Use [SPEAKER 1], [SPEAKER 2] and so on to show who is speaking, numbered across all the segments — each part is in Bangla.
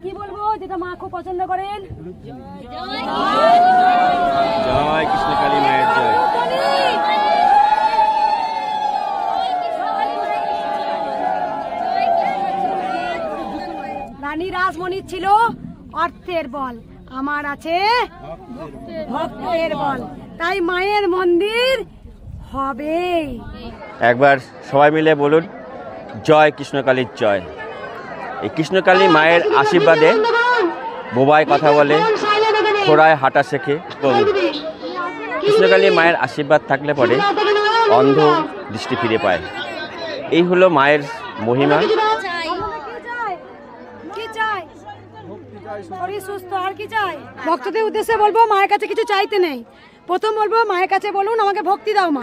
[SPEAKER 1] কি বলবো যেটা মা খুব পছন্দ করেন?
[SPEAKER 2] জয় কৃষ্ণকালী মায়ের জয়।
[SPEAKER 1] রানী রাসমণির ছিল অর্থের বল, আমার আছে ভক্তের বল, তাই মায়ের মন্দির হবে।
[SPEAKER 2] একবার সবাই মিলে বলুন জয় কৃষ্ণকালীর জয়। এই কৃষ্ণকালী মায়ের আশীর্বাদে বোবাই কথা বলে, খোড়ায় হাঁটা শেখে এবং কৃষ্ণকালী মায়ের আশীর্বাদ থাকলে পরে অন্ধ দৃষ্টি ফিরে পায়। এই হলো মায়ের মহিমা।
[SPEAKER 1] সুস্থ আর কি চাই? ভক্তদের উদ্দেশ্যে বলবো মায়ের কাছে কিছু চাইতে নেই। প্রথম বলবো মায়ের কাছে বলুন আমাকে ভক্তি দাও মা,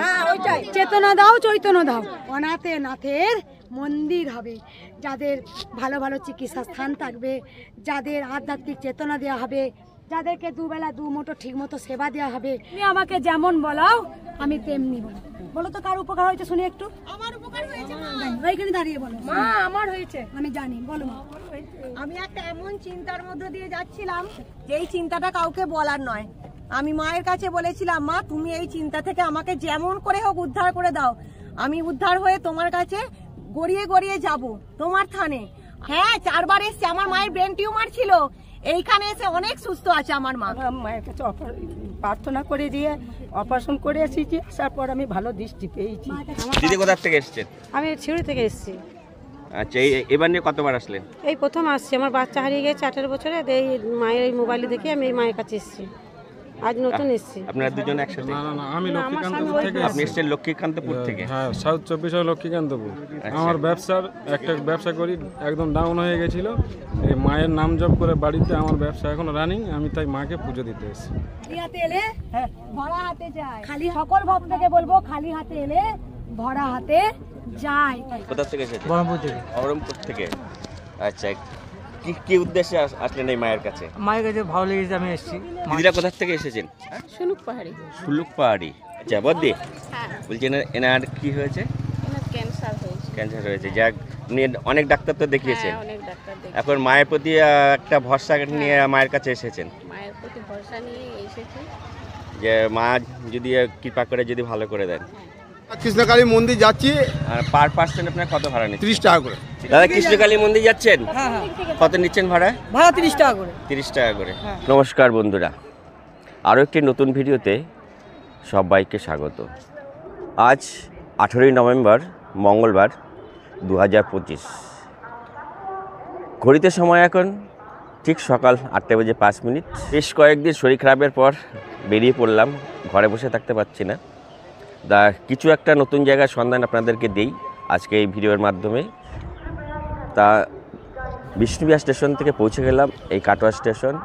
[SPEAKER 1] চেতনা দাও, চৈতন্য দাও। অনাথে নাথের মন্দির হবে, যাদের ভালো ভালো চিকিৎসা স্থান থাকবে, যাদের আধ্যাত্মিক চেতনা দেওয়া হবে, যাদেরকে দুবেলা দু মুঠো ঠিক মতো সেবা দেওয়া হবে। তুমি আমাকে যেমন বলাও আমি তেমনি বলো। বলো তো কার উপকার হয়েছে শুনি একটু। আমার উপকার হয়েছে মা। ওইখানে দাঁড়িয়ে বলো মা আমার হয়েছে। আমি জানি, বলো মা।
[SPEAKER 3] আমি একটা এমন চিন্তার মধ্যে দিয়ে যাচ্ছিলাম যে এই চিন্তাটা কাউকে বলার নয়। আমি মায়ের কাছে বলেছিলাম মা তুমি এই চিন্তা থেকে আমাকে যেমন করে হোক উদ্ধার করে দাও। আমি উদ্ধার হয়ে তোমার কাছে গড়িয়ে গড়িয়ে যাব তোমার থানে। হ্যাঁ 4 বার এসছে, আমার মায়ের ব্রেন টিউমার ছিল, এইখানে এসে অনেক সুস্থ আছে আমার মা।
[SPEAKER 4] মায়ের কাছে প্রার্থনা করে দিয়ে অপারেশন করে এসেছি, আসার পর আমি ভালো দৃষ্টি পেয়েছি।
[SPEAKER 2] দিদি কোথা থেকে এসেছেন?
[SPEAKER 5] আমি সিউড়ি থেকে এসেছি।
[SPEAKER 2] আচ্ছা, এবার নিয়ে কতবার আসলেন?
[SPEAKER 5] এই প্রথম আসছি, আমার বাচ্চা হারিয়ে গেছে 18 বছরে, এই মায়ের এই মোবাইলে দেখে আমি এই মায়ের কাছে এসেছি, আজ নতুন এসেছি।
[SPEAKER 2] আপনারা দুজন একসাথে?
[SPEAKER 6] না না, আমি লক্ষ্মীকান্তপুর থেকে।
[SPEAKER 2] আপনি এসেছেন লক্ষ্মীকান্তপুর থেকে?
[SPEAKER 6] হ্যাঁ, সাউথ 24 লক্ষ্মীকান্তপুর। আমার একটা ব্যবসা করি, একদম ডাউন হয়ে গেছিল, এই মায়ের নাম জপ করে বাড়িতে আমার ব্যবসা এখন রানিং, আমি তাই মাকে পুজো দিতে এসেছি।
[SPEAKER 1] খালি হাতে এলে ভরা হাতে যায়, খালি সকল ভক্তকে বলবো খালি হাতে এলে ভরা হাতে যায়।
[SPEAKER 2] কোথা থেকে এসেছেন?
[SPEAKER 7] বহরমপুর থেকে।
[SPEAKER 2] বহরমপুর থেকে। আচ্ছা, কি উদ্দেশ্যে আসলেন এই মায়ের কাছে?
[SPEAKER 7] মায়ের কাছে ভালো লেগেছে, আমি এসেছি।
[SPEAKER 2] দিদিরা কোথা থেকে এসেছেন?
[SPEAKER 5] সুলুক পাহাড়ি।
[SPEAKER 2] সুলুক পাহাড়ি। আচ্ছা, বদ্দি বলছি এনার কি হয়েছে?
[SPEAKER 5] ক্যান্সার হয়েছে।
[SPEAKER 2] ক্যান্সার হয়েছে। যাক, উনি অনেক ডাক্তার তো দেখিয়েছেন,
[SPEAKER 5] অনেক ডাক্তার দেখি।
[SPEAKER 2] এখন মায়ের প্রতি একটা ভরসা নিয়ে মায়ের কাছে এসেছেন।
[SPEAKER 5] মায়ের প্রতি ভরসা নিয়ে এসেছি
[SPEAKER 2] যে মা যদি কৃপা করে যদি ভালো করে দেন।
[SPEAKER 8] কৃষ্ণকালী মন্দির যাচ্ছি।
[SPEAKER 2] আর পার পার্সন আপনার কত ভাড়া নিচ্ছেন?
[SPEAKER 8] 30 টাকা করে।
[SPEAKER 2] দাদা, কৃষ্ণকালী মন্দির যাচ্ছেন?
[SPEAKER 4] হ্যাঁ হ্যাঁ।
[SPEAKER 2] কত নিচ্ছেন ভাড়া?
[SPEAKER 4] ভাড়া 30 টাকা করে।
[SPEAKER 2] 30 টাকা করে। নমস্কার বন্ধুরা, আরও একটি নতুন ভিডিওতে সবাইকে স্বাগত। আজ 18ই নভেম্বর মঙ্গলবার 2025। ঘড়িতে সময় এখন ঠিক সকাল 8টা বেজে 5 মিনিট। বেশ কয়েকদিন শরীর খারাপের পর বেরিয়ে পড়লাম, ঘরে বসে থাকতে পারছি না। কিছু একটা নতুন জায়গার সন্ধান আপনাদেরকে দেই আজকে এই ভিডিওর মাধ্যমে। তা বিষ্ণুবিহার স্টেশন থেকে পৌঁছে গেলাম এই কাটোয়া স্টেশন।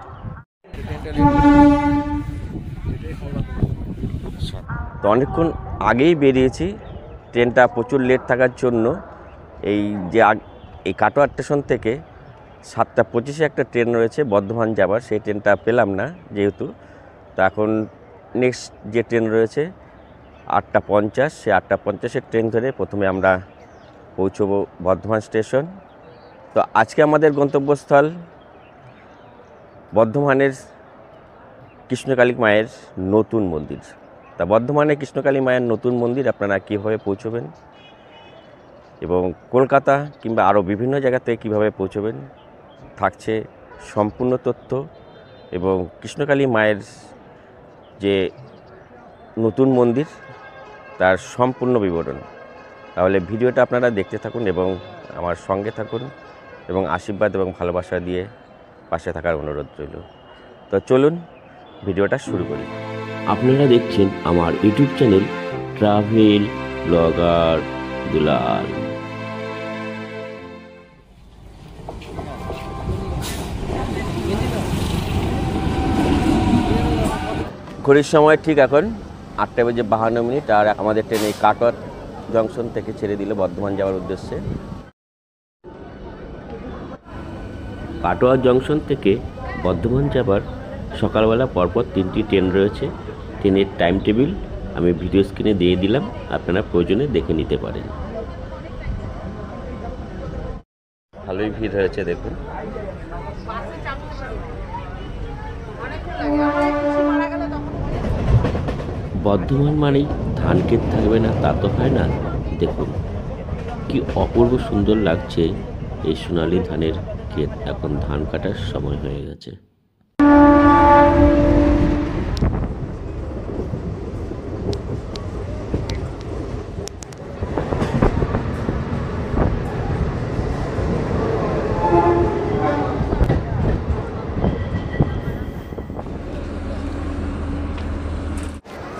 [SPEAKER 2] তো অনেকক্ষণ আগেই বেরিয়েছি, ট্রেনটা প্রচুর লেট থাকার জন্য এই কাটোয়া স্টেশন থেকে 7টা 25-এ একটা ট্রেন রয়েছে বর্ধমান যাবার, সেই ট্রেনটা পেলাম না যেহেতু। তো এখন নেক্সট যে ট্রেন রয়েছে 8টা 50, সে 8টা 50-এর ট্রেন ধরে প্রথমে আমরা পৌঁছবো বর্ধমান স্টেশন। তো আজকে আমাদের গন্তব্যস্থল বর্ধমানের কৃষ্ণকালী মায়ের নতুন মন্দির। তা বর্ধমানে কৃষ্ণকালী মায়ের নতুন মন্দির আপনারা কীভাবে পৌঁছবেন এবং কলকাতা কিংবা আরও বিভিন্ন জায়গাতে কীভাবে পৌঁছবেন থাকছে সম্পূর্ণ তথ্য এবং কৃষ্ণকালী মায়ের যে নতুন মন্দির তার সম্পূর্ণ বিবরণ। তাহলে ভিডিওটা আপনারা দেখতে থাকুন এবং আমার সঙ্গে থাকুন এবং আশীর্বাদ এবং ভালোবাসা দিয়ে পাশে থাকার অনুরোধ রইল। তো চলুন ভিডিওটা শুরু করি। আপনারা দেখছেন আমার ইউটিউব চ্যানেল ট্রাভেল ব্লগার দুলাল। ঘড়ির সময় ঠিক এখন 8টা বেজে 52 মিনিট। আর আমাদের ট্রেন এই কাটোয়া জংশন থেকে ছেড়ে দিল বর্ধমান যাওয়ার উদ্দেশ্যে। কাটোয়া জংশন থেকে বর্ধমান যাবার সকালবেলা পরপর 3টি ট্রেন রয়েছে। ট্রেনের টাইম টেবিল আমি ভিডিও স্ক্রিনে দিয়ে দিলাম, আপনারা প্রয়োজনে দেখে নিতে পারেন। ভালোই ভিড় হয়েছে দেখুন। বর্ধমান মানেই ধান ক্ষেত থাকবে না তা তো হয় না। দেখুন কি অপূর্ব সুন্দর লাগছে এই সোনালী ধানের ক্ষেত। এখন ধান কাটার সময় হয়ে গেছে।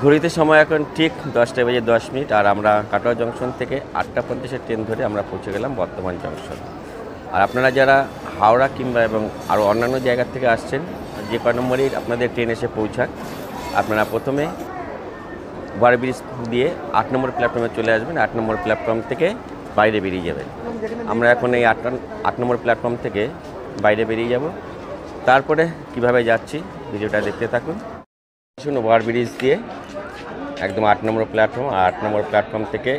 [SPEAKER 2] ঘড়িতে সময় এখন ঠিক 10:10 আর আমরা কাটোয়া জংশন থেকে 8:50 ট্রেন ধরে আমরা পৌঁছে গেলাম বর্ধমান জংশন। আর আপনারা যারা হাওড়া কিংবা এবং আরও অন্যান্য জায়গা থেকে আসছেন, যে কয় নম্বরেই আপনাদের ট্রেন এসে পৌঁছাক, আপনারা প্রথমে ওভারব্রিজ দিয়ে 8 নম্বর প্ল্যাটফর্মে চলে আসবেন। 8 নম্বর প্ল্যাটফর্ম থেকে বাইরে বেরিয়ে যাবেন। আমরা এখন এই 8 নম্বর প্ল্যাটফর্ম থেকে বাইরে বেরিয়ে যাব। তারপরে কিভাবে যাচ্ছি ভিডিওটা দেখতে থাকুন। ওভারব্রিজ দিয়ে একদম 8 নম্বর প্ল্যাটফর্ম, আর 8 নম্বর প্ল্যাটফর্ম থেকে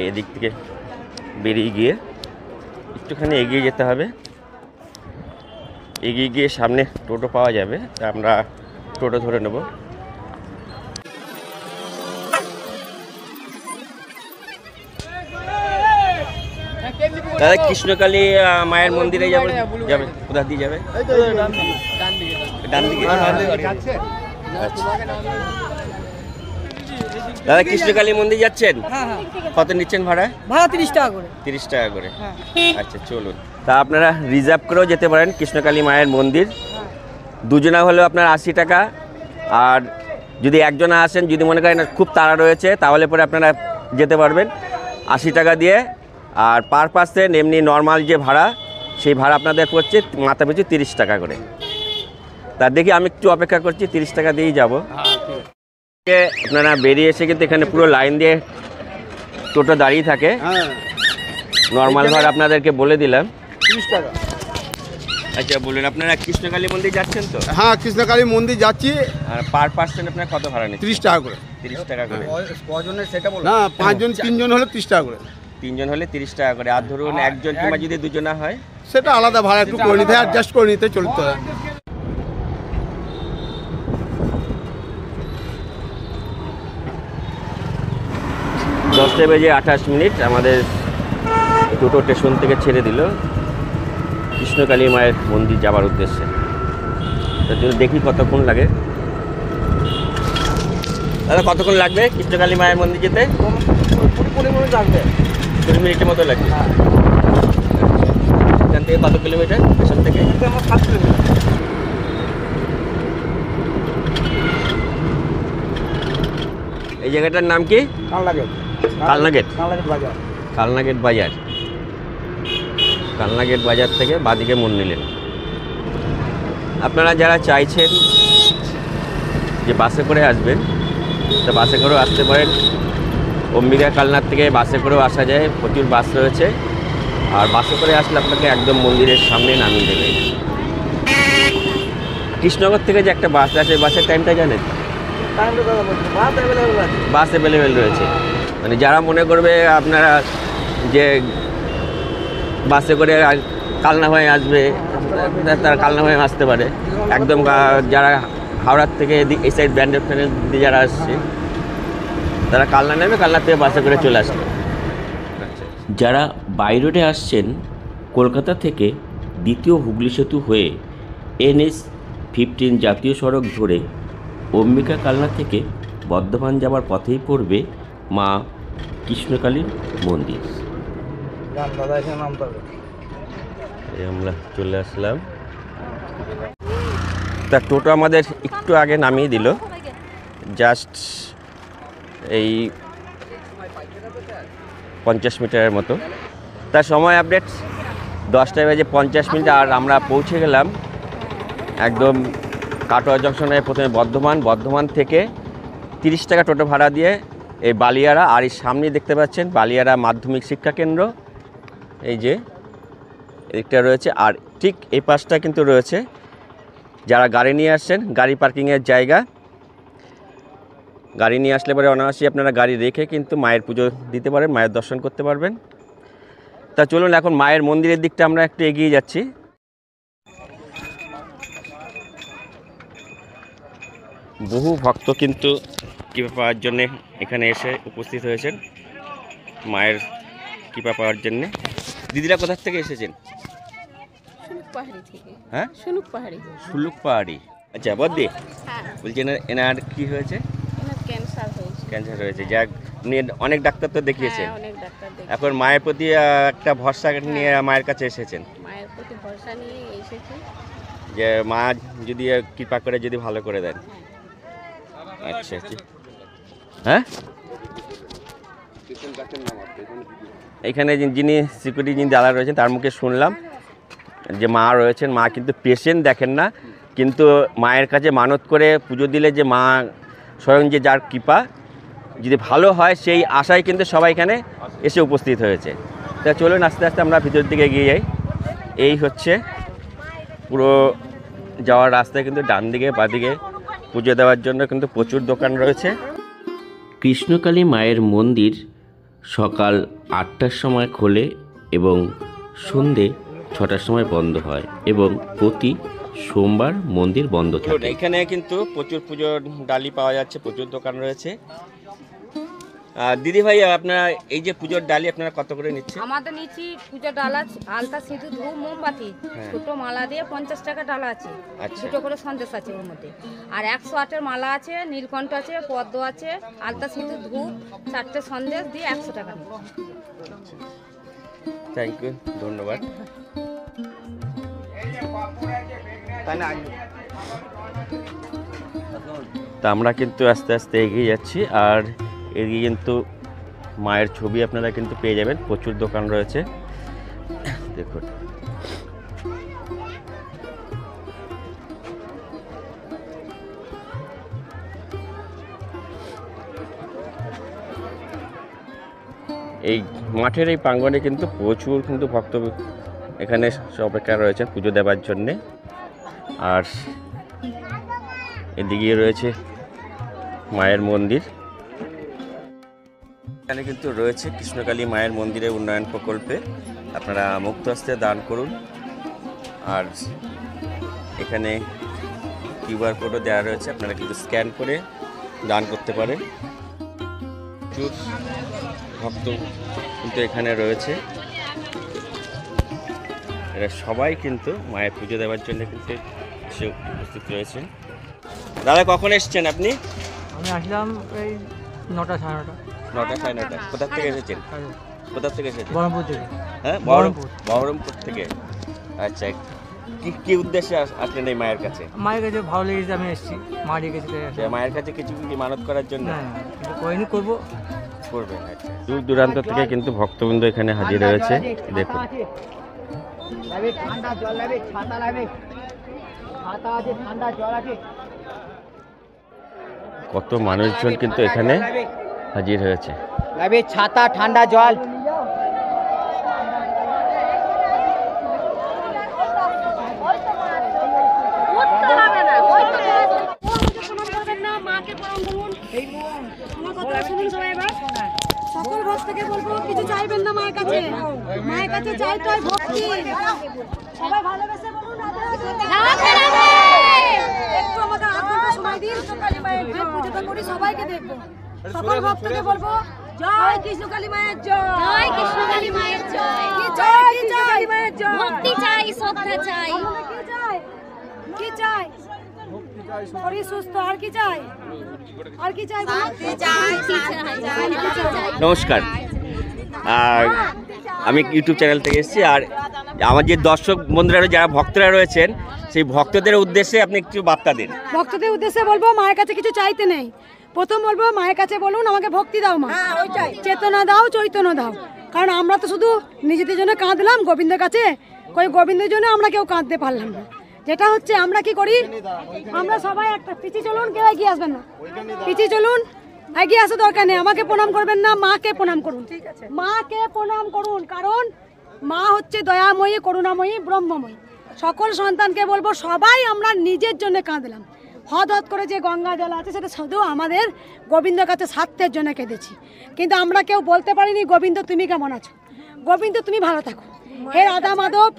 [SPEAKER 2] এদিক থেকে বেরিয়ে গিয়ে একটুখানি এগিয়ে যেতে হবে। এগিয়ে গিয়ে সামনে টোটো পাওয়া যাবে, তা আমরা টোটো ধরে নেব। দাদা কৃষ্ণকালী মায়ের মন্দিরে যাবে, কোথা দিয়ে যাবে? ডান দিকে। দাদা কৃষ্ণকালী মন্দির যাচ্ছেন? কত নিচ্ছেন ভাড়া?
[SPEAKER 1] ভাড়া 30 টাকা করে।
[SPEAKER 2] 30 টাকা করে। আচ্ছা চলুন। তা আপনারা রিজার্ভ করেও যেতে পারেন কৃষ্ণকালী মায়ের মন্দির। দুজনা হলেও আপনার 80 টাকা। আর যদি একজনা আসেন, যদি মনে করেন খুব তাড়া রয়েছে, তাহলে পরে আপনারা যেতে পারবেন 80 টাকা দিয়ে। আর পার পার্সেন্ট এমনি নর্মাল যে ভাড়া, সেই ভাড়া আপনাদের পড়ছে মাথা পিছু 30 টাকা করে। তা দেখি আমি একটু অপেক্ষা করছি, 30 টাকা দিয়েই যাব। আপনারা বেরিয়ে এসে কিন্তু এখানে পুরো লাইন দিয়ে টোটো দাঁড়িয়ে থাকে। নর্মাল ভাড়া আপনাদেরকে বলে দিলাম
[SPEAKER 8] 30 টাকা।
[SPEAKER 2] আচ্ছা বলুন, আপনারা কৃষ্ণকালী মন্দির যাচ্ছেন তো?
[SPEAKER 8] হ্যাঁ, কৃষ্ণকালী মন্দির যাচ্ছি।
[SPEAKER 2] আর পার পার্সেন্ট আপনার কত ভাড়া নিচ্ছেন?
[SPEAKER 8] 30 টাকা করে।
[SPEAKER 2] 30 টাকা করে।
[SPEAKER 8] না, 5 জন 3 জন হলে 30 টাকা করে।
[SPEAKER 2] 3 জন হলে 30 টাকা করে। আর ধরুন একজন কিংবা যদি দুজনা হয়
[SPEAKER 8] সেটা আলাদা ভাড়া একটু করে নিতে, অ্যাডজাস্ট করে নিতে চলতে হয়।
[SPEAKER 2] দশটা বেজে 28 আমাদের টোটো স্টেশন থেকে ছেড়ে দিল কৃষ্ণকালী মায়ের মন্দির যাওয়ার উদ্দেশ্যে। তার জন্য দেখি কতক্ষণ লাগে। দাদা কতক্ষণ লাগবে কৃষ্ণকালী মায়ের মন্দির যেতে?
[SPEAKER 7] 20 মিনিট লাগবে।
[SPEAKER 2] 20 মিনিটের মতো লাগবে। এখান থেকে কত কিলোমিটার স্টেশন থেকে?
[SPEAKER 7] 7 কিলোমিটার।
[SPEAKER 2] এই জায়গাটার নাম কি?
[SPEAKER 7] কালনাগেট।
[SPEAKER 2] কালনাগেট।
[SPEAKER 7] কালনাগেট বাজার।
[SPEAKER 2] কালনাগেট বাজার। কালনাগেট বাজার থেকে বাদিকে মোড় নিলেন। আপনারা যারা চাইছেন যে বাসে করে আসবেন, তো বাসে করেও আসতে পারেন। অম্বিকা কালনার থেকে বাসে করেও আসা যায়, প্রচুর বাস রয়েছে। আর বাসে করে আসলে আপনাকে একদম মন্দিরের সামনে নামিয়ে দেবে। কৃষ্ণনগর থেকে যে একটা বাস আছে, বাসের টাইমটা জানেন? বাস অ্যাভেলেবেল রয়েছে। মানে যারা মনে করবে আপনারা যে বাসে করে কালনা হয়ে আসবে, তারা কালনা হয়ে আসতে পারে। একদম যারা হাওড়ার থেকে এই সাইড ব্যান্ডের ফ্যানের দিয়ে যারা আসছে, তারা কালনা নেবে, কালনা থেকে বাসে করে চলে আসবে। যারা বাই রোডে আসছেন কলকাতা থেকে দ্বিতীয় হুগলি সেতু হয়ে NH-15 জাতীয় সড়ক ধরে অম্বিকা কালনা থেকে বর্ধমান যাওয়ার পথেই পড়বে মা কৃষ্ণকালীর মন্দির। আমরা চলে আসলাম। তা টোটো আমাদের একটু আগে নামিয়ে দিল, জাস্ট এই 50 মিটারের মতো। তার সময় আপডেট 10:50। আর আমরা পৌঁছে গেলাম একদম কাটোয়া জংশনে। প্রথমে বর্ধমান থেকে 30 টাকা টোটো ভাড়া দিয়ে এই বালিয়াড়া। আর এই সামনে দেখতে পাচ্ছেন বালিয়াড়া মাধ্যমিক শিক্ষা কেন্দ্র, এই যে এদিকটা রয়েছে। আর ঠিক এই পাশটা কিন্তু রয়েছে যারা গাড়ি নিয়ে আসছেন, গাড়ি পার্কিংয়ের জায়গা। গাড়ি নিয়ে আসলে পরে অনায়াসই আপনারা গাড়ি রেখে কিন্তু মায়ের পুজো দিতে পারেন, মায়ের দর্শন করতে পারবেন। তা চলুন এখন মায়ের মন্দিরের দিকটা আমরা একটু এগিয়ে যাচ্ছি। বহু ভক্ত কিন্তু কৃপা পাওয়ার জন্যে এখানে এসে উপস্থিত হয়েছেন মায়ের কৃপা পাওয়ার জন্যে। দিদিরা কোথা থেকে এসেছেন?
[SPEAKER 5] পাহাড়ি থেকে।
[SPEAKER 2] হ্যাঁ,
[SPEAKER 5] সুলুক পাহাড়ি।
[SPEAKER 2] সুলুক পাহাড়ি। আচ্ছা বদ্দি, বলছি এনার কি হয়েছে?
[SPEAKER 5] ক্যান্সার হয়েছে।
[SPEAKER 2] ক্যান্সার হয়েছে, যাক উনি অনেক ডাক্তার তো দেখিয়েছেন,
[SPEAKER 5] অনেক ডাক্তার দেখে
[SPEAKER 2] এখন মায়ের প্রতি একটা ভরসা নিয়ে মায়ের কাছে এসেছেন,
[SPEAKER 5] মায়ের প্রতি ভরসা নিয়ে এসেছি।
[SPEAKER 2] যে মা যদি কৃপা করে যদি ভালো করে দেন। আচ্ছা আচ্ছা, হ্যাঁ এখানে যিনি সিকিউরিটি যিনি দাদা রয়েছেন তার মুখে শুনলাম যে মা রয়েছেন, মা কিন্তু পেশেন্ট দেখেন না, কিন্তু মায়ের কাছে মানত করে পুজো দিলে যে মা স্বয়ং যে যার কৃপা যদি ভালো হয় সেই আশায় কিন্তু সবাই এখানে এসে উপস্থিত হয়েছে। তা চলুন আস্তে আস্তে আমরা ভিতরের দিকে এগিয়ে যাই। এই হচ্ছে পুরো যাওয়ার রাস্তায়, কিন্তু ডান দিকে বাদিকে পুজো দেওয়ার জন্য কিন্তু প্রচুর দোকান রয়েছে। কৃষ্ণকালী মায়ের মন্দির সকাল 8টার সময় খোলে এবং সন্ধে 6টার সময় বন্ধ হয় এবং প্রতি সোমবার মন্দির বন্ধ থাকে। এখানে কিন্তু প্রচুর পুজোর ডালি পাওয়া যাচ্ছে, প্রচুর দোকান রয়েছে। দিদি ভাই, আপনারা এই যে পুজোর ডালি আপনারা কত করে নিচ্ছেন?
[SPEAKER 9] আমাদের নিচ্ছি পুজোর ডালা, আলতা, সিঁদুর, ধূপ, মোমবাতি, ছোট মালা দিয়ে 50 টাকা ডালা আছে, দুটো করে সন্দেশ আছে ওর মধ্যে, আর 108-এর মালা আছে, নীলকণ্ঠ আছে, পদ্ম আছে, আলতা, সিঁদুর, ধূপ, 4টে সন্দেশ দিয়ে 100 টাকা নিচ্ছি।
[SPEAKER 2] থ্যাংক ইউ, ধন্যবাদ। তা আমরা কিন্তু আস্তে আস্তে এগিয়ে যাচ্ছি, আর এদিকে কিন্তু মায়ের ছবি আপনারা কিন্তু পেয়ে যাবেন, প্রচুর দোকান রয়েছে দেখুন। এই মাঠের এই প্রাঙ্গণে কিন্তু প্রচুর কিন্তু ভক্ত এখানে অপেক্ষা রয়েছেন পুজো দেওয়ার জন্যে। আর এদিকে রয়েছে মায়ের মন্দির, এখানে কিন্তু রয়েছে কৃষ্ণকালী মায়ের মন্দিরের উন্নয়ন প্রকল্পে, আপনারা মুক্ত হস্তে দান করুন। আর এখানে কিউআর কোডও দেওয়া রয়েছে, আপনারা কিন্তু স্ক্যান করে দান করতে পারেন। প্রচুর ভক্ত কিন্তু এখানে রয়েছে, এরা সবাই কিন্তু মায়ের পুজো দেওয়ার জন্য কিন্তু এসে উপস্থিত রয়েছে। দাদা কখন এসছেন আপনি?
[SPEAKER 7] আমি আসলাম এই 9টা সাড়ে 9টা।
[SPEAKER 2] 9টা সাড়ে 9টা। কোথা থেকে এসেছেন? কোথা থেকে এসেছেন?
[SPEAKER 7] বহরমপুর থেকে।
[SPEAKER 2] হ্যাঁ, বহরমপুর থেকে। আচ্ছা, কি উদ্দেশ্যে আসলেন এই মায়ের কাছে?
[SPEAKER 7] মায়ের কাছে ভালো লেগেছে, আমি এসেছি, মা ডেকেছে।
[SPEAKER 2] মায়ের কাছে কিছু কি মানত করার জন্য?
[SPEAKER 7] করিনি, করবো,
[SPEAKER 2] করবেন। আচ্ছা, দূর দূরান্ত থেকে কিন্তু ভক্তবৃন্দ এখানে হাজির রয়েছে। দেখুন
[SPEAKER 7] ঠান্ডা জল লাগবে, ছাতা লাগবে, ছাতা আছে, ঠান্ডা জল আছে,
[SPEAKER 2] কত মানুষজন কিন্তু এখানে হাজির হয়েছে।
[SPEAKER 7] লাগবে ছাতা, ঠান্ডা জল।
[SPEAKER 1] সকল ভক্তকে বলবো কিছু চাইবেন না মায়ের কাছে, মায়ের কাছে চাইতে হয় ভক্তি। সবাই ভালোবেসে বলুন একটু আমাদের আত্মীয় সময় দিন, পুজোটা করি, সবাইকে দেখবো। সকল ভক্তকে বলবো জয় কৃষ্ণকালী মায়ের জয়,
[SPEAKER 10] জয় কৃষ্ণকালী মায়ের জয়,
[SPEAKER 1] কি চাই কৃষ্ণকালী মায়ের জয়,
[SPEAKER 10] ভক্তি চাই, শ্রদ্ধা চাই,
[SPEAKER 1] কি চাই, কি চাই, শরীর সুস্থ, আর কি চাই, আর কি চাই,
[SPEAKER 2] নমস্কার, আমি ইউটিউব চ্যানেল থেকে এসেছি। আর আমার যে দর্শক বন্ধুরা যারা ভক্তরা রয়েছেন সেই ভক্তদের উদ্দেশ্যে আপনি একটু বার্তা দিন।
[SPEAKER 1] ভক্তদের উদ্দেশ্যে বলবো মায়ের কাছে কিছু চাইতে নেই, প্রথম বলবো মায়ের কাছে বলুন আমাকে ভক্তি দাও মা, চেতনা দাও, চৈতন্য দাও। কারণ আমরা তো শুধু নিজেদের জন্য কাঁদলাম গোবিন্দের কাছে, কই গোবিন্দের জন্য আমরা কেউ কাঁদতে পারলাম না। যেটা হচ্ছে আমরা কি করি, আমরা সবাই একটা পিছিয়ে চলুন, কেউ এগিয়ে আসবেন না, পিছিয়ে চলুন, এগিয়ে আসা দরকার নেই। আমাকে প্রণাম করবেন না, মাকে প্রণাম করুন, মাকে প্রণাম করুন। কারণ মা হচ্ছে দয়াময়ী, করুণাময়ী, ব্রহ্মময়ী। সকল সন্তানকে বলবো সবাই আমরা নিজের জন্য কাঁদলাম, হদ হদ করে যে গঙ্গা জল আছে সেটা শুধু আমাদের গোবিন্দের কাছে স্বার্থের জন্য কেঁদেছি, কিন্তু আমরা কেউ বলতে পারিনি গোবিন্দ তুমি কেমন আছো, গোবিন্দ তুমি ভালো থাকো, হে রাধা মাধব,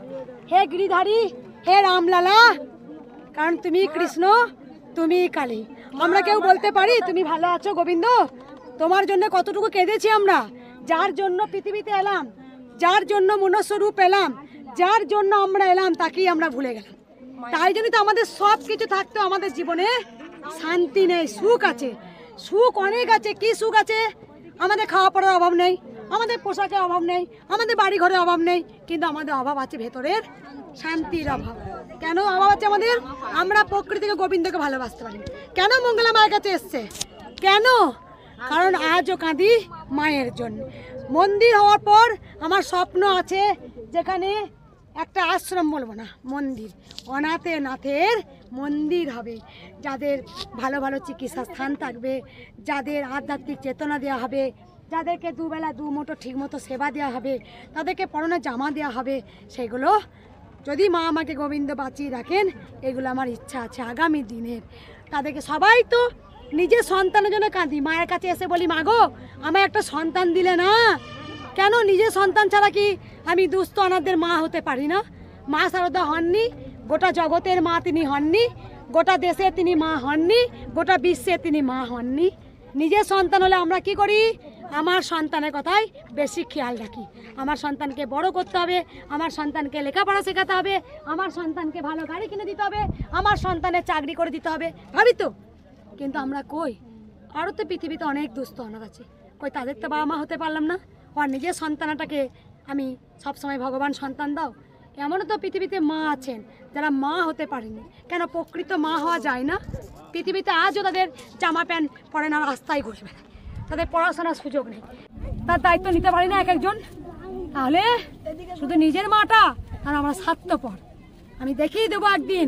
[SPEAKER 1] হে গিরিধারী, হে রামলালা, কারণ তুমি কৃষ্ণ, তুমি কালী। আমরা কেউ বলতে পারি তুমি ভালো আছো গোবিন্দ? তোমার জন্য কতটুকু কেঁদেছি আমরা, যার জন্য পৃথিবীতে এলাম, যার জন্য মনুষ্যরূপ এলাম, যার জন্য আমরা এলাম তাকেই আমরা ভুলে গেলাম। তাই জন্য তো আমাদের সব কিছু থাকতেও আমাদের জীবনে শান্তি নেই। সুখ আছে, সুখ অনেক আছে। কি সুখ আছে? আমাদের খাওয়া পড়ার অভাব নেই, আমাদের পোশাকের অভাব নেই, আমাদের বাড়ি ঘরের অভাব নেই, কিন্তু আমাদের অভাব আছে ভেতরের শান্তির অভাব। কেন অভাব আছে আমাদের? আমরা প্রকৃতিকে গোবিন্দকে ভালোবাসতে পারি। কেন মঙ্গলা মায়ের কাছে এসছে? কেন? কারণ আজও কাঁদি মায়ের জন্য। মন্দির হওয়ার পর আমার স্বপ্ন আছে যেখানে একটা আশ্রম বলবো না, মন্দির, অনাথে নাথের মন্দির হবে। যাদের ভালো ভালো চিকিৎসা স্থান থাকবে, যাদের আধ্যাত্মিক চেতনা দেওয়া হবে, যাদেরকে দুবেলা দু মুঠো ঠিকমতো সেবা দেওয়া হবে, তাদেরকে পরনে জামা দেওয়া হবে। সেগুলো যদি মা আমাকে গোবিন্দ বাঁচিয়ে রাখেন, এগুলো আমার ইচ্ছা আছে আগামী দিনের। তাদেরকে সবাই তো নিজের সন্তানের জন্য কাঁদি, মায়ের কাছে এসে বলি মা গো আমায় একটা সন্তান দিলে না। কেন? নিজের সন্তান ছাড়া কি আমি দুস্থ অনাথদের মা হতে পারি না? মা শারদা হননি, গোটা জগতের মা তিনি হননি, গোটা দেশে তিনি মা হননি, গোটা বিশ্বে তিনি মা হননি। নিজের সন্তান হলে আমরা কি করি? আমার সন্তানের কথাই বেশি খেয়াল রাখি। আমার সন্তানকে বড় করতে হবে, আমার সন্তানকে লেখাপড়া শেখাতে হবে, আমার সন্তানকে ভালো গাড়ি কিনে দিতে হবে, আমার সন্তানের চাকরি করে দিতে হবে, ভাবি তো। কিন্তু আমরা কই? আরও তো পৃথিবীতে অনেক দুস্থ অনাথ আছে, কই তাদের তো বাবা মা হতে পারলাম না। আর নিজের সন্তানটাকে আমি সবসময় ভগবান সন্তান দাও। এমনও তো পৃথিবীতে মা আছেন যারা মা হতে পারেনি। কেন? প্রকৃত মা হওয়া যায় না। পৃথিবীতে আজও তাদের জামা প্যান্ট পরে না, রাস্তায় ঘুরে বেড়ায়, তাদের পড়াশোনার সুযোগ নেই, তার দায়িত্ব নিতে পারি না এক একজন। তাহলে শুধু নিজের মাটা আর আমরা স্বার্থপর। আমি দেখিয়ে দেবো একদিন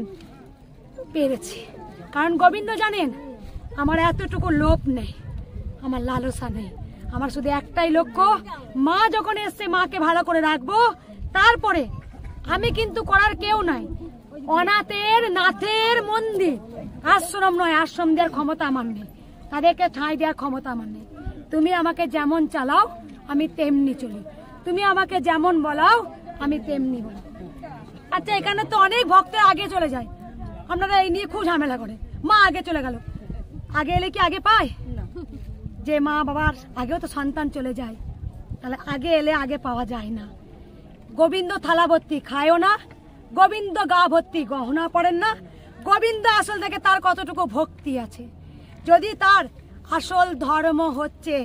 [SPEAKER 1] পেরেছি। কারণ গোবিন্দ জানেন আমার এতটুকু লোভ নেই, আমার লালসা নেই। আমার শুধু একটাই লক্ষ্য, মা যখন এসছে মাকে ভালো করে রাখবো। তারপরে আমি কিন্তু করার কেউ নাই। অনাথের নাথের মন্দির, আশ্রম নয়, আশ্রম দেওয়ার ক্ষমতা আমার নেই, তাদেরকে ঠাঁই দেওয়ার ক্ষমতা আমার নেই। তুমি আমাকে যেমন চালাও আমি তেমনি চলি, তুমি আমাকে যেমন বলাও আমি তেমনি বলি। আচ্ছা, এখানে তো অনেক ভক্তের আগে চলে যায়, আপনারা এই নিয়ে খুব ঝামেলা করে। মা আগে চলে গেল, আগে এলে কি আগে পায়? যে মা বাবার আগেও তো সন্তান চলে যায়, তাহলে আগে এলে আগে পাওয়া যায় না। গোবিন্দ থালা ভর্তি খায়ও না, গোবিন্দ গা ভর্তি গহনা পড়েন না। গোবিন্দ আসল থেকে তার কতটুকু ভক্তি আছে। যদি তার আসল ধর্ম হচ্ছে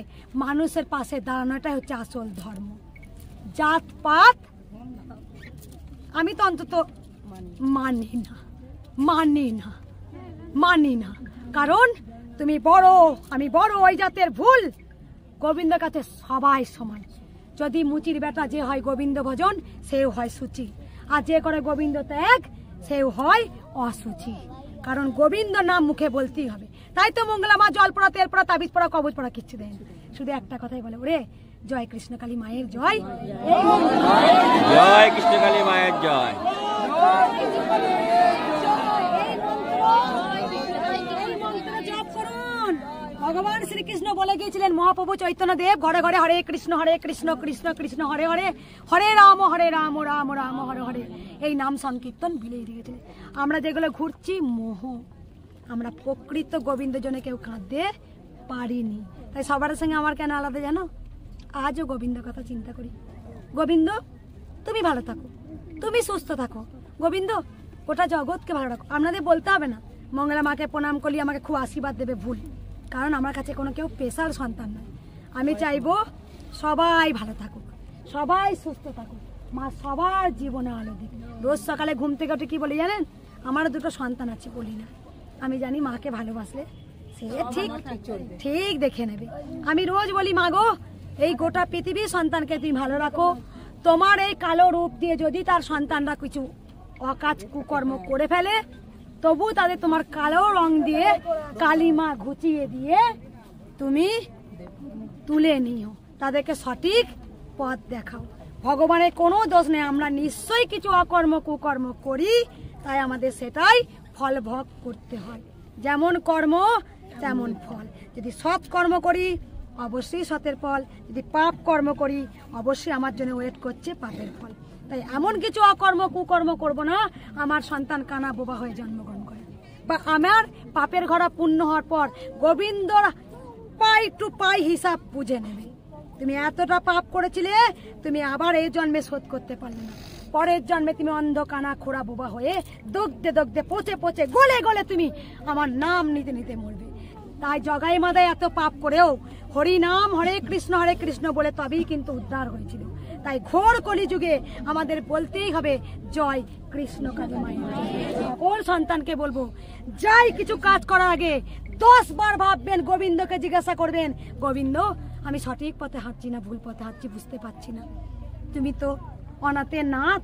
[SPEAKER 1] মানুষের পাশে দাঁড়ানোটাই হচ্ছে আসল ধর্ম। জাত পাত আমি তো অন্তত মানি না, মানি না, মানি না। কারণ তুমি বড় আমি বড়, ওই জাতের ভুল। গোবিন্দের কাছে সবাই সমান। যদি মুচির বেটা যে হয় গোবিন্দ ভজন, সেও হয় সুচি, আর যে করে গোবিন্দ ত্যাগ সেও হয় অসুচি। কারণ গোবিন্দ নাম মুখে বলতেই হবে। তাই তো মঙ্গলা মা জল পড়া, তেল পড়া, তাবিজ পড়া, কবজ পড়া কিচ্ছু দেয় না, শুধু একটা কথাই বলে, ওরে জয় কৃষ্ণকালী মায়ের জয়,
[SPEAKER 2] জয় কৃষ্ণকালী মায়ের জয়।
[SPEAKER 1] ভগবান শ্রীকৃষ্ণ বলে গিয়েছিলেন, মহাপ্রভু চৈতন্য দেব ঘরে ঘরে হরে কৃষ্ণ কৃষ্ণ কৃষ্ণ হরে হরে, হরে রাম রাম রাম হরে হরে, এই নাম সংকীর্তন বিলিয়ে দিয়েছিলেন। আমরা যেগুলো ঘুরছি মোহ, আমরা প্রকৃত গোবিন্দ জন্য কেউ কাঁদতে পারিনি। তাই সবার সঙ্গে আমার কেন আলাদা জানো? আজও গোবিন্দ কথা চিন্তা করি। গোবিন্দ তুমি ভালো থাকো, তুমি সুস্থ থাকো, গোবিন্দ গোটা জগৎকে ভালো রাখো। আপনাদের বলতে হবে না মঙ্গলা মাকে প্রণাম করলে আমাকে খুব আশীর্বাদ দেবে, ভুল। কারণ আমার কাছে কোনো কেউ পেশার সন্তান নয়। আমি চাইবো সবাই ভালো থাকুক, সবাই সুস্থ থাকুক, মা সবার জীবনে আলো দিক। রোজ সকালে ঘুম থেকে উঠে কি বলি জানেন? আমারও দুটো সন্তান আছে বলি না। আমি জানি মাকে ভালোবাসলে সে ঠিক ঠিক দেখে নেবে। আমি রোজ বলি মা গো এই গোটা পৃথিবীর সন্তানকে তুমি ভালো রাখো। তোমার এই কালো রূপ দিয়ে যদি তার সন্তানরা কিছু অকাজ কুকর্ম করে ফেলে, তবু তাদের তোমার কালো রং দিয়ে কালিমা ঘুচিয়ে দিয়ে তুমি তুলে নিও, তাদেরকে সঠিক পথ দেখাও। ভগবানের কোনো দোষ নেই, আমরা নিশ্চয়ই কিছু অকর্ম কুকর্ম করি, তাই আমাদের সেটাই ফল ভোগ করতে হয়। যেমন কর্ম তেমন ফল। যদি সৎ কর্ম করি অবশ্যই সতের ফল, যদি পাপ কর্ম করি অবশ্যই আমার জন্য ওয়েট করছে পাপের ফল। তাই এমন কিছু অকর্ম কুকর্ম করব না আমার সন্তান কানা বোবা হয়ে জন্মগ্রহণ করে। বা আমার পাপের ঘরা পূর্ণ হওয়ার পর গোবিন্দর পাই টু পাই হিসাব বুঝে নেবে। তুমি এতটা পাপ করেছিলে, তুমি আবার এই জন্মে শোধ করতে পারলে না। পরের জন্মে তুমি অন্ধ কানা খোড়া বোবা হয়ে দগ্ধে দগ্ধে পচে পচে গলে গলে তুমি আমার নাম নিতে নিতে মরবে। তাই জগাই মাদায় এত পাপ করেও হরি নাম হরে কৃষ্ণ বলে তবেই কিন্তু উদ্ধার হয়েছিল। তাই ঘোর কলিযুগে আমাদের বলতেই হবে জয় কৃষ্ণ কালী মায়ের। সকল সন্তানকে বলবো, যাই কিছু কাজ করার আগে 10 বার ভাববেন, গোবিন্দকে জিজ্ঞাসা করবেন, গোবিন্দ আমি সঠিক পথে হাঁটছি না ভুল পথে হাঁটছি, বুঝতে পারছি না। তুমি তো অনাথের নাথ,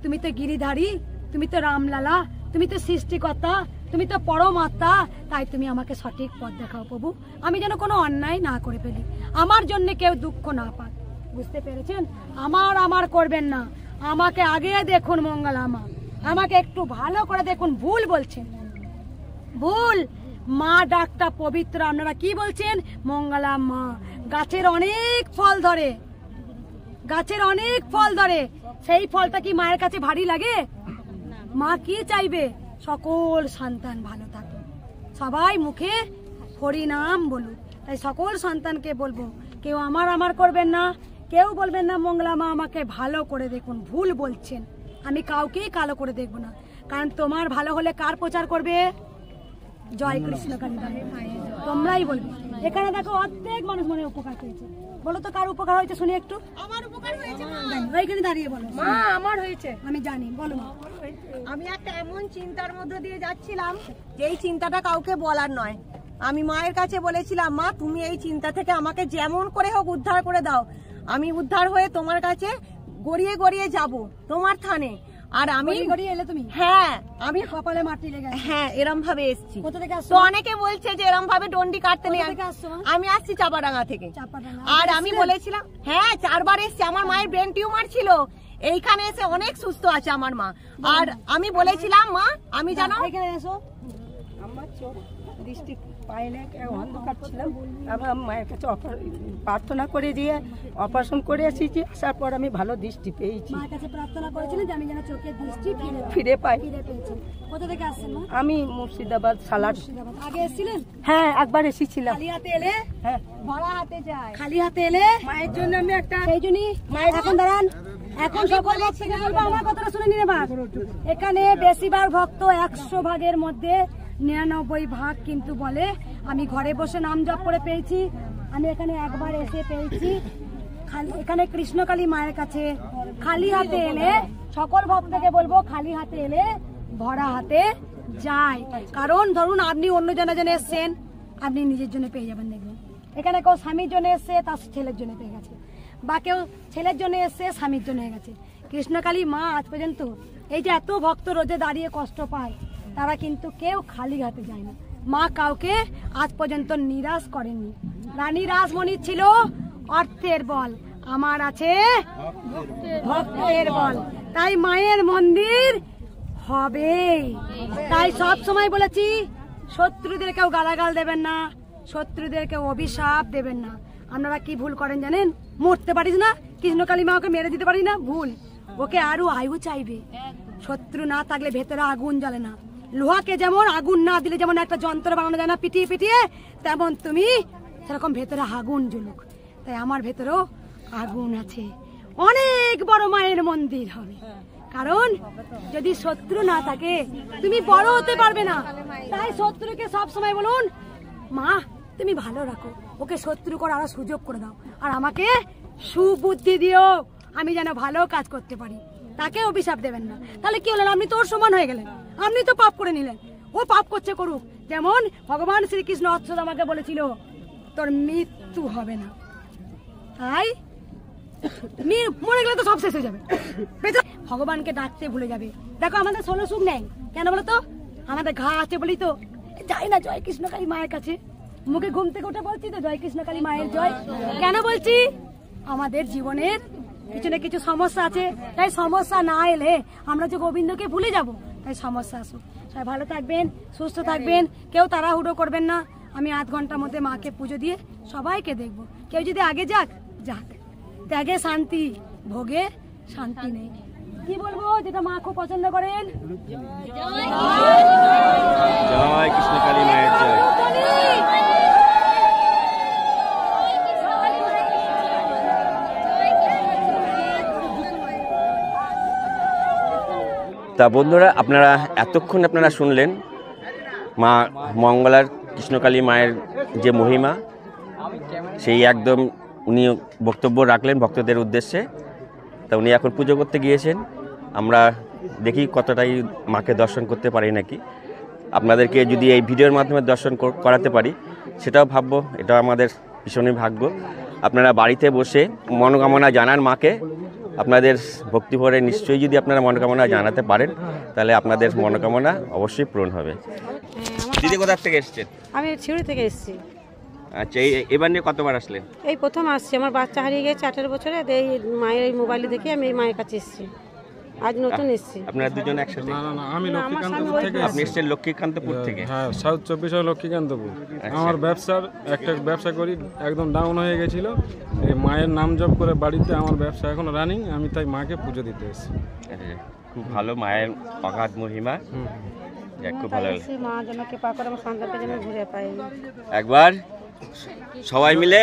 [SPEAKER 1] তুমি তো গিরিধারী, তুমি তো রামলালা, তুমি তো সৃষ্টিকর্তা, তুমি তো পরমাত্মা, তাই তুমি আমাকে সঠিক পথ দেখাও প্রভু, আমি যেন কোনো অন্যায় না করে ফেলি, আমার জন্য কেউ দুঃখ না পাক। বুঝতে পেরেছেন? আমার করবেন না, আমাকে আগে দেখুন মঙ্গলা মা, আমাকে একটু ভালো করে দেখুন। ভুল বলছেন, ভুল। মা ডাকটা পবিত্র, আপনারা কি বলছেন? মঙ্গলা মা। গাছের অনেক ফল ধরে, গাছের অনেক ফল ধরে, সেই ফলটা কি মায়ের কাছে ভারী লাগে? মা কি চাইবে? সকল সন্তান ভালো থাকে, সবাই মুখে হরি নাম বলুন। তাই সকল সন্তানকে বলবো, কেউ আমার করবেন না, কেউ বলবেন না মঙ্গলা মা আমাকে ভালো করে দেখুন। ভুল বলছেন, আমি কাউকেই কালো করে দেখবো না, কারণ তোমার ভালো হলে কার প্রচার করবে? জয় কৃষ্ণ কালী মায়ের। তোমরাই বলবে। এখানে দেখো অর্ধেক মানুষ মনে উপকার পেয়েছে, বলো তো কার উপকার হয়েছে শুনি একটু।
[SPEAKER 3] আমার উপকার হয়েছে মা।
[SPEAKER 1] ওইখানে দাঁড়িয়ে বলো।
[SPEAKER 3] মা আমার হয়েছে,
[SPEAKER 1] আমি জানি, বলো মা।
[SPEAKER 3] আমি একটা এমন চিন্তার মধ্যে দিয়ে যাচ্ছিলাম যেই চিন্তাটা কাউকে বলার নয়। আমি মায়ের কাছে বলেছিলাম, মা তুমি এই চিন্তা থেকে আমাকে যেমন করে হোক উদ্ধার করে দাও, আমি উদ্ধার হয়ে তোমার কাছে গড়িয়ে গড়িয়ে যাব তোমার থানে। আর আমি
[SPEAKER 1] গড়িয়ে এলে তুমি?
[SPEAKER 3] হ্যাঁ, আমি
[SPEAKER 1] কপালে মাটি লেগে।
[SPEAKER 3] হ্যাঁ, এরম ভাবে এসেছি।
[SPEAKER 1] কোথা থেকে আসছো?
[SPEAKER 3] তো অনেকে বলছে যে এরম ভাবে ডন্ডি কাটতে নেই। আমি আসছি চাপাডাঙ্গা থেকে। আর আমি বলেছিলাম, হ্যাঁ 4 বার এসছি। আমার মায়ের ব্রেন টিউমার ছিল, এইখানে এসে অনেক সুস্থ আছে আমার মা। আর আমি বলেছিলাম, মা আমি জানো
[SPEAKER 1] এখানে এসো,
[SPEAKER 4] আমার চোখ দৃষ্টি পাইলে অন্ধকার ছিল, আমার মায়ের কাছে প্রার্থনা করে দিয়ে অপারেশন করে এসেছি। আসার পর আমি ভালো দৃষ্টি পেয়েছি।
[SPEAKER 1] মায়ের কাছে প্রার্থনা করেছিলেন যে আমি যেন চোখের দৃষ্টি
[SPEAKER 4] ফিরে পাই।
[SPEAKER 1] কোথা থেকে আসছেন মা?
[SPEAKER 4] আমি মুর্শিদাবাদ সালাট।
[SPEAKER 1] আগে এসেছিলেন?
[SPEAKER 4] হ্যাঁ একবার এসেছিলাম।
[SPEAKER 1] খালি হাতে এলে?
[SPEAKER 4] হ্যাঁ
[SPEAKER 1] ভরা হাতে যায়। খালি হাতে এলে
[SPEAKER 4] মায়ের জন্য আমি একটা,
[SPEAKER 1] সেই জন্যই মায়ের। এখন দাঁড়ান, এখন সকল ভক্তকে বলবো আমার কথাটা শুনে নিন এবার। এখানে বেশিরভাগ ভক্ত 100 ভাগের মধ্যে 99 ভাগ কিন্তু বলে আমি ঘরে বসে নাম জপ করে পেয়েছি, আমি এখানে একবার এসে পেয়েছি। এখানে কৃষ্ণকালী মায়ের কাছে খালি হাতে এলে, সকল ভক্তকে বলবো খালি হাতে এলে ভরা হাতে যায়। কারণ ধরুন আপনি অন্য জনে এসছেন, আপনি নিজের জন্য পেয়ে যাবেন। দেখবেন এখানে কেউ স্বামীর জন্য এসছে, তার ছেলের জন্য পেয়ে গেছে, বা কেউ ছেলের জন্য এসছে স্বামীর জন্য হয়ে গেছে। কৃষ্ণকালী মা আজ পর্যন্ত এই যে এত ভক্ত রোজে দাঁড়িয়ে কষ্ট পায়, তারা কিন্তু কেউ খালি হাতে যায় না। মা কাউকে আজ পর্যন্ত নিরাশ করেননি। রানী রাসমণির ছিল অর্থের বল, আমার আছে ভক্তের বল। তাই মায়ের মন্দির হবে। তাই সব সময় বলেছি, শত্রুদের কেউ গালাগাল দেবেন না, শত্রুদের কেউ অভিশাপ দেবেন না। আপনারা কি ভুল করেন জানেন? মরতে পারিস না, কৃষ্ণকালী মা ওকে মেরে দিতে পারি না, ভুল। ওকে আরো আয়ু চাইবে। শত্রু না থাকলে ভেতরে আগুন জ্বলে না। লোহাকে যেমন আগুন না দিলে যেমন একটা যন্ত্র বানানো যায় না পিটিয়ে পিটিয়ে, তেমন তুমি সেরকম ভেতরে আগুন জ্বলুক। তাই আমার ভেতরেও আগুন আছে। অনেক বড় মায়ের মন্দির হবে, কারণ যদি শত্রু না থাকে তুমি বড় হতে পারবে না। তাই শত্রুকে সব সময় বলুন, মা তুমি ভালো রাখো, ওকে শত্রু করার আরো সুযোগ করে দাও, আর আমাকে সুবুদ্ধি দিও, আমি যেন ভালো কাজ করতে পারি। তাকে অভিশাপ দেবেন না। তাহলে কি হলেন? আপনি তো ওর সমান হয়ে গেলেন, আপনি তো পাপ করে নিলেন। ও পাপ করছে করুক। যেমন ভগবান শ্রীকৃষ্ণ অশ্বত্থামাকে বলেছিল তোর মৃত্যু হবে না, তাই মরে গেলে তো সব শেষ হয়ে যাবে, ভগবানকে ডাকতে ভুলে যাবে। দেখো আমাদের 16 সুখ নেই কেন বলো তো? আমাদের ঘা আছে বলি তো যাই না জয় কৃষ্ণকালী মায়ের কাছে। মুখে ঘুম থেকে উঠে বলছি তো জয় কৃষ্ণকালী মায়ের জয়। কেন বলছি? আমাদের জীবনের কিছু না কিছু সমস্যা আছে, তাই সমস্যা না এলে আমরা যে গোবিন্দকে ভুলে যাব। তাই সমস্যা আসুক। সবাই ভালো থাকবেন, সুস্থ থাকবেন, কেউ তাড়াহুড়ো করবেন না। আমি আধ ঘন্টার মধ্যে মাকে পুজো দিয়ে সবাইকে দেখবো। কেউ যদি আগে যাক যাক, ত্যাগে শান্তি, ভোগে শান্তি নেই। কি বলবো যেটা মা খুব পছন্দ করেন?
[SPEAKER 2] কৃষ্ণকালী মায়ের জয়। তা বন্ধুরা, আপনারা এতক্ষণ শুনলেন মা মঙ্গলার কৃষ্ণকালী মায়ের যে মহিমা, সেই একদম উনি বক্তব্য রাখলেন ভক্তদের উদ্দেশ্যে। তা উনি এখন পুজো করতে গিয়েছেন। আমরা দেখি কতটাই মাকে দর্শন করতে পারি নাকি। আপনাদেরকে যদি এই ভিডিওর মাধ্যমে দর্শন করাতে পারি সেটাও ভাববো, এটাও আমাদের ভীষণই ভাগ্য। আপনারা বাড়িতে বসে মনোকামনা জানান মাকে। আপনাদের ভক্তিভরে নিশ্চয়ই যদি আপনারা মনোকামনা জানাতে পারেন তাহলে আপনাদের মনোকামনা অবশ্যই পূরণ হবে। দিদি কোথা থেকে এসেছেন?
[SPEAKER 5] আমি ছিউড়ি থেকে এসেছি।
[SPEAKER 2] আচ্ছা, এবার নিয়ে কতবার আসলেন?
[SPEAKER 5] এই প্রথম আসছি। আমার বাচ্চা হারিয়ে গেছে 18 বছরে, এই মায়ের এই মোবাইলে দেখে আমি এই মায়ের কাছে এসেছি। আজ নতুন এসেছি।
[SPEAKER 2] আপনারা দুজন একসাথে?
[SPEAKER 6] না না না, আমি লক্ষ্মীকান্তপুর থেকে।
[SPEAKER 2] আপনি এসেছেন লক্ষ্মীকান্তপুর থেকে?
[SPEAKER 6] হ্যাঁ, সাউথ 24 লক্ষ্মীকান্তপুর। আমার একটা ব্যবসা করি, একদম ডাউন হয়ে গেছিল। এই মায়ের নাম জপ করে বাড়িতে আমার ব্যবসা এখন রানিং, আমি তাই মাকে পুজো দিতে এসেছি।
[SPEAKER 2] খুব ভালো, মায়ের অগাধ মহিমা। খুব ভালো লাগলো।
[SPEAKER 5] মা যেন কৃপা করে আমার সন্তানকে যেন ঘুরে পাই।
[SPEAKER 2] একবার সবাই মিলে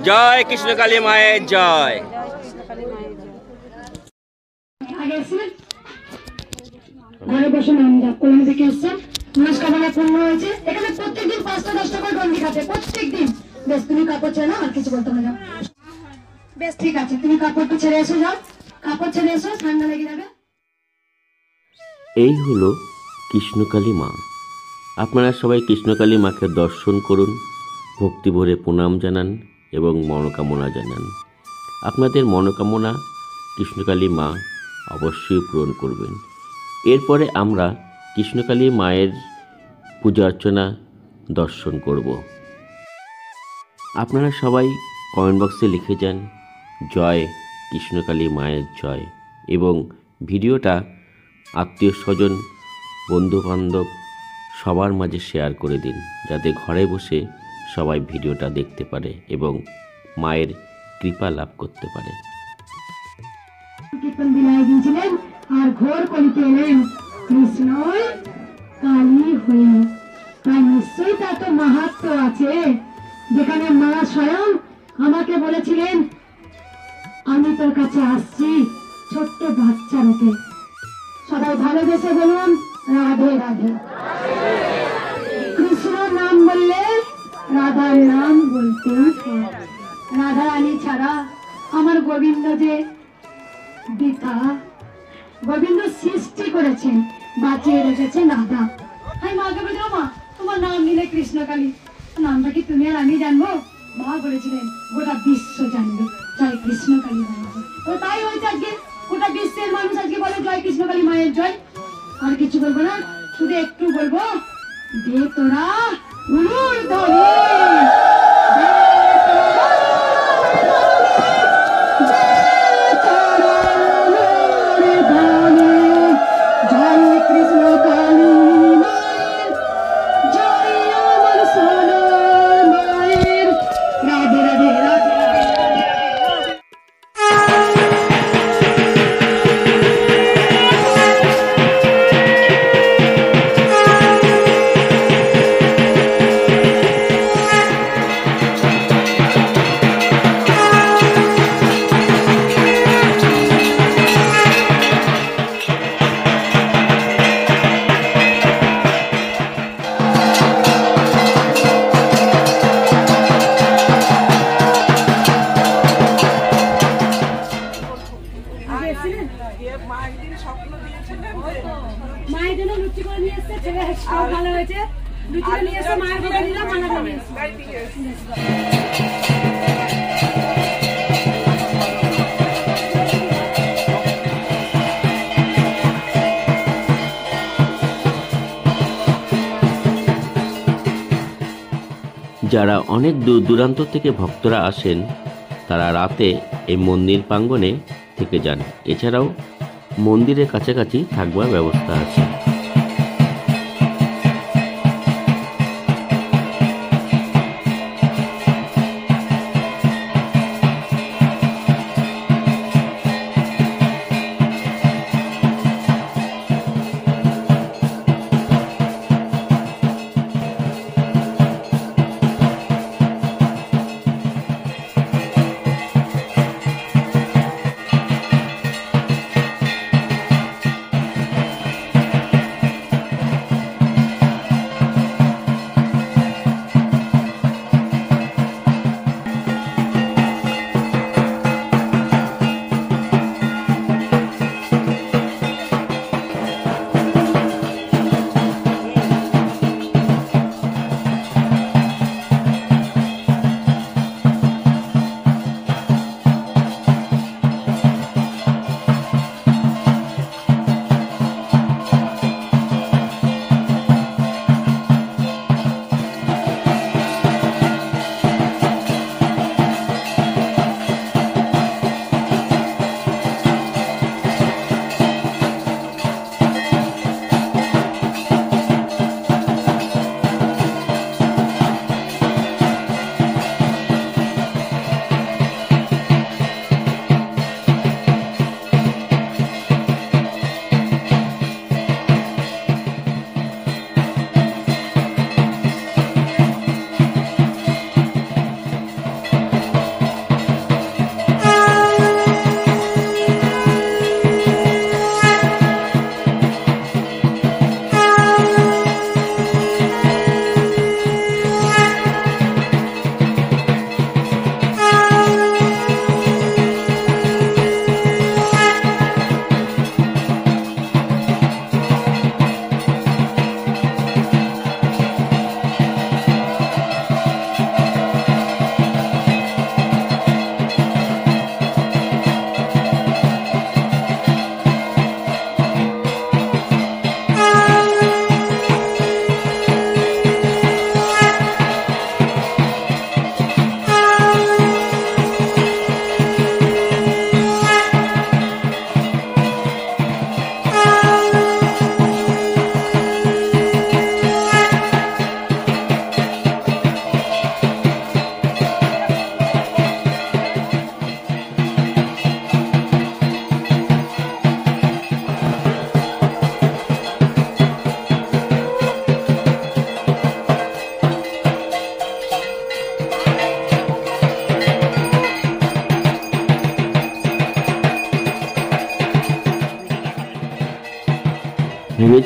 [SPEAKER 2] জয় কৃষ্ণকালী মায়ের জয়।
[SPEAKER 1] ঘরে বসে নাম জপ করলাম থেকে এসছেন, মনস্কামনা পূর্ণ হয়েছে। এখানে প্রত্যেকদিন 5-10টা করে গন্ডি খাচ্ছে প্রত্যেকদিন। বেশ, তুমি কাপড় ছেড়ে নাও, আর কিছু বলতে হবে না। বেশ ঠিক আছে, তুমি কাপড়টা ছেড়ে এসো, যাও কাপড় ছেড়ে এসো, ঠান্ডা লেগে যাবে।
[SPEAKER 2] এই হলো কৃষ্ণকালী মা। আপনারা সবাই কৃষ্ণকালী মাকে দর্শন করুন, ভক্তি ভরে প্রণাম জানান এবং মনোকামনা জানান। আপনাদের মনোকামনা কৃষ্ণকালী মা অবশ্যই পূরণ করবেন। এরপরে আমরা কৃষ্ণকালী মায়ের পূজা অর্চনা দর্শন করব। আপনারা সবাই কমেন্ট বক্সে লিখে যান জয় কৃষ্ণকালী মায়ের জয়, এবং ভিডিওটা আত্মীয় স্বজন বন্ধুবান্ধব সবার মাঝে শেয়ার করে দিন, যাতে ঘরে বসে সবাই ভিডিওটা দেখতে পারে এবং মায়ের কৃপা লাভ করতে পারে।
[SPEAKER 1] কীর্তন বিলায় গিয়েছিলেন আর ঘোর কলিতে এলেন কৃষ্ণই কালী হয়ে। তাই নিশ্চয়ই তার তো মাহাত্ম্য আছে, যেখানে মা স্বয়ং আমাকে বলেছিলেন আমি তোর কাছে আসছি ছোট্ট বাচ্চা রূপে। সবাই ভালোবেসে বলুন রাধে রাধে। কৃষ্ণ নাম বললে রাধার নাম বলতেই হয়। রাধা রানী ছাড়া আমার গোবিন্দ যে পিতা, গোবিন্দ সৃষ্টি করেছেন, বাঁচিয়ে রেখেছেন রাধা। আমি মাকে বলছি, মা তোমার নাম নিলে কৃষ্ণকালী, নামটা কি তুমি আর আমি জানবো? মা বলেছিলেন গোটা বিশ্ব জানবে জয় কৃষ্ণকালী মায়ের। তো তাই হয়েছে আজকে গোটা বিশ্বের মানুষ আজকে বলে জয় কৃষ্ণকালী মায়ের জয়। আর কিছু বলবো না, শুধু একটু বলবো দে তোরা উলুর ধ্বনি, মায়ের জন্য লুচি করে নিয়ে এসছে, ছেলে সব ভালো হয়েছে। লুচিটা নিয়ে এসে মায়ের ঘরে দিলাম, মালা নিয়ে
[SPEAKER 2] যারা অনেক দূর দূরান্ত থেকে ভক্তরা আসেন তারা রাতে এই মন্দির প্রাঙ্গণে থেকে যান। এছাড়াও মন্দিরের কাছাকাছি থাকবার ব্যবস্থা আছে।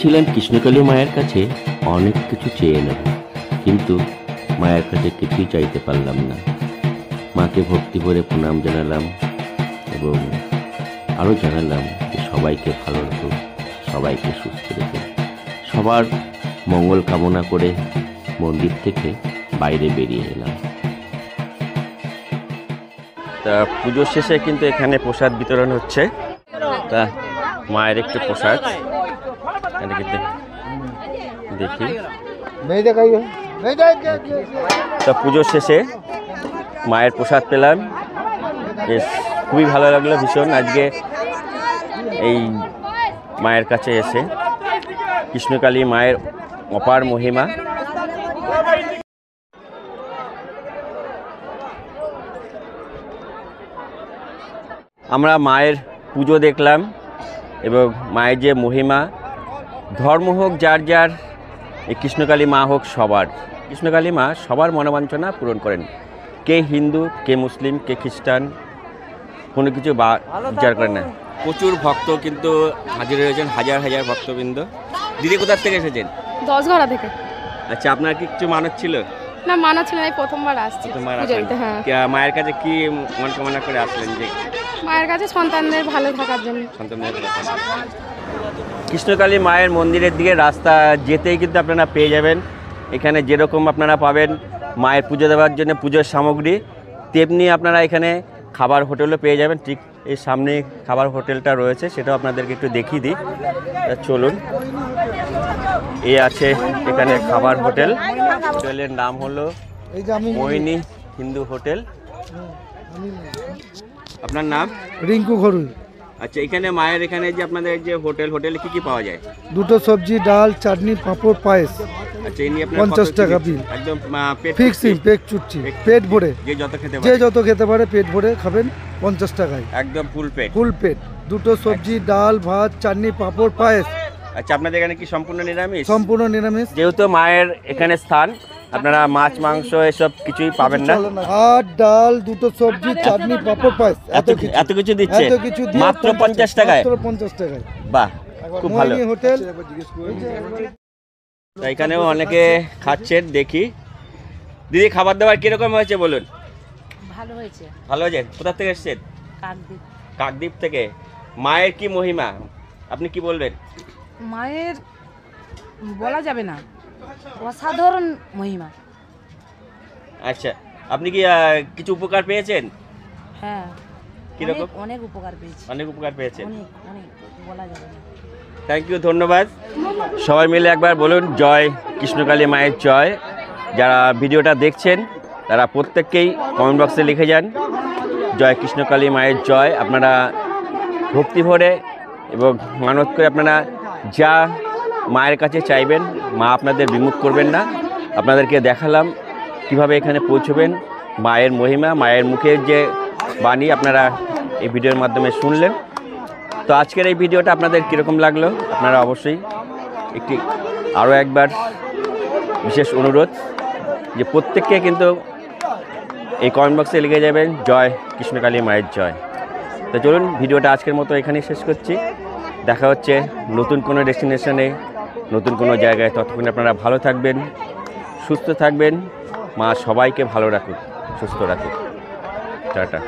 [SPEAKER 2] ভেবেছিলেন কৃষ্ণকালী মায়ের কাছে অনেক কিছু চেয়ে নেব, কিন্তু মায়ের কাছে কিছুই চাইতে পারলাম না। মাকে ভক্তি ভরে প্রণাম জানালাম এবং আরও জানালাম যে সবাইকে ভালো রাখো, সবাইকে সুস্থ রেখো। সবার মঙ্গল কামনা করে মন্দির থেকে বাইরে বেরিয়ে এলাম। তা পুজোর শেষে কিন্তু এখানে প্রসাদ বিতরণ হচ্ছে। তা মায়ের একটু প্রসাদ দেখি। তা পুজোর শেষে মায়ের প্রসাদ পেলাম, বেশ খুবই ভালো লাগলো ভীষণ। আজকে এই মায়ের কাছে এসে কৃষ্ণকালী মায়ের অপার মহিমা। আমরা মায়ের পুজো দেখলাম এবং মায়ের যে মহিমা, ধর্ম হোক যার যার, এই কৃষ্ণকালী মা হোক সবার, কৃষ্ণকালী মা সবার মনোবাঞ্ছনা পূরণ করেন। কে হিন্দু, কে মুসলিম, কে খ্রিস্টান, কোনো কিছু বিচার করেন না। প্রচুর ভক্ত কিন্তু হাজির হয়েছেন, হাজার হাজার ভক্তবৃন্দ। দিদি কোথার থেকে এসেছেন?
[SPEAKER 11] 10 ঘড়া থেকে।
[SPEAKER 2] আচ্ছা, আপনার কি কিছু মানত ছিল?
[SPEAKER 11] না, মানা ছিল না, প্রথমবার আসছি।
[SPEAKER 2] হ্যাঁ। মায়ের কাছে কি মনকামনা করে আসলেন? যে
[SPEAKER 11] মায়ের কাছে সন্তানদের ভালো থাকার জন্য।
[SPEAKER 2] কৃষ্ণকালী মায়ের মন্দিরের দিকে রাস্তা যেতেই কিন্তু আপনারা পেয়ে যাবেন এখানে যেরকম আপনারা পাবেন মায়ের পুজো দেওয়ার জন্য পুজোর সামগ্রী, তেমনি আপনারা এখানে খাবার হোটেলও পেয়ে যাবেন। ঠিক এই সামনে খাবার হোটেলটা রয়েছে, সেটাও আপনাদেরকে একটু দেখিয়ে দিই। চলুন, এই আছে এখানে খাবার হোটেল। হোটেলের নাম হলো মোহিনী হিন্দু হোটেল। আপনার নাম?
[SPEAKER 12] রিঙ্কু ঘরুই।
[SPEAKER 2] আচ্ছা, এখানে মায়ের এখানে যে আপনাদের যে হোটেলে কি কি পাওয়া যায়?
[SPEAKER 12] 2টো সবজি, ডাল, চাটনি, পাঁপড়, পায়েস।
[SPEAKER 2] আচ্ছা, এই নিয়ে
[SPEAKER 12] 50 টাকা বিল।
[SPEAKER 2] একদম
[SPEAKER 12] ফিক্সিং, পেট চুটছি, পেট ভরে।
[SPEAKER 2] যে যত
[SPEAKER 12] খেতে পারে পেট ভরে খাবেন 50 টাকায়,
[SPEAKER 2] একদম ফুল পেট।
[SPEAKER 12] 2টো সবজি, ডাল, ভাত, চাটনি, পাঁপড়, পায়েস।
[SPEAKER 2] আচ্ছা, আপনাদের এখানে কি সম্পূর্ণ নিরামিষ?
[SPEAKER 12] সম্পূর্ণ নিরামিষ।
[SPEAKER 2] যেহেতু মায়ের এখানে স্থান, আপনারা মাছ মাংস এসব কিছুই পাবেন না।
[SPEAKER 12] ভাত, ডাল, 2টো সবজি, চাটনি, পাঁপড়, পায়েস,
[SPEAKER 2] এত কিছু দিচ্ছে মাত্র 50 টাকায়।
[SPEAKER 12] মাত্র 50 টাকায়।
[SPEAKER 2] বাহ, খুব ভালো
[SPEAKER 12] হোটেল।
[SPEAKER 2] এখানেও অনেকে খাচ্ছেন দেখি। দিদি, খাবার দাবার কিরকম হয়েছে বলুন?
[SPEAKER 9] ভালো হয়েছে।
[SPEAKER 2] ভালো হয়েছে। কোথা থেকে এসেছেন?
[SPEAKER 9] কাকদ্বীপ।
[SPEAKER 2] কাকদ্বীপ থেকে। মায়ের কি মহিমা, আপনি কি বলবেন?
[SPEAKER 9] মায়ের বলা যাবে না, অসাধারণ মহিমা।
[SPEAKER 2] আচ্ছা, আপনি কি কিছু উপকার পেয়েছেন?
[SPEAKER 9] হ্যাঁ,
[SPEAKER 2] কিরকম?
[SPEAKER 9] অনেক উপকার পেয়েছি।
[SPEAKER 2] অনেক উপকার পেয়েছেন,
[SPEAKER 9] অনেক বলা যাবে না।
[SPEAKER 2] থ্যাংক ইউ, ধন্যবাদ। সবাই মিলে একবার বলুন জয় কৃষ্ণকালী মায়ের জয়। যারা ভিডিওটা দেখছেন তারা প্রত্যেককেই কমেন্ট বক্সে লিখে যান জয় কৃষ্ণকালী মায়ের জয়। আপনারা ভক্তি ভরে এবং মানত করে আপনারা যা মায়ের কাছে চাইবেন, মা আপনাদের বিমুখ করবেন না। আপনাদেরকে দেখালাম কিভাবে এখানে পৌঁছবেন, মায়ের মহিমা, মায়ের মুখের যে বাণী আপনারা এই ভিডিওর মাধ্যমে শুনলেন। তো আজকের এই ভিডিওটা আপনাদের কীরকম লাগলো আপনারা অবশ্যই একটি আরও একবার বিশেষ অনুরোধ যে প্রত্যেককে কিন্তু এই কমেন্ট বক্সে লিখে যাবেন জয় কৃষ্ণকালী মায়ের জয়। তো চলুন, ভিডিওটা আজকের মতো এখানেই শেষ করছি। দেখা হচ্ছে নতুন কোনো ডেস্টিনেশনে, নতুন কোনো জায়গায়। ততক্ষণ আপনারা ভালো থাকবেন, সুস্থ থাকবেন। মা সবাইকে ভালো রাখুক, সুস্থ রাখুক। টাটা।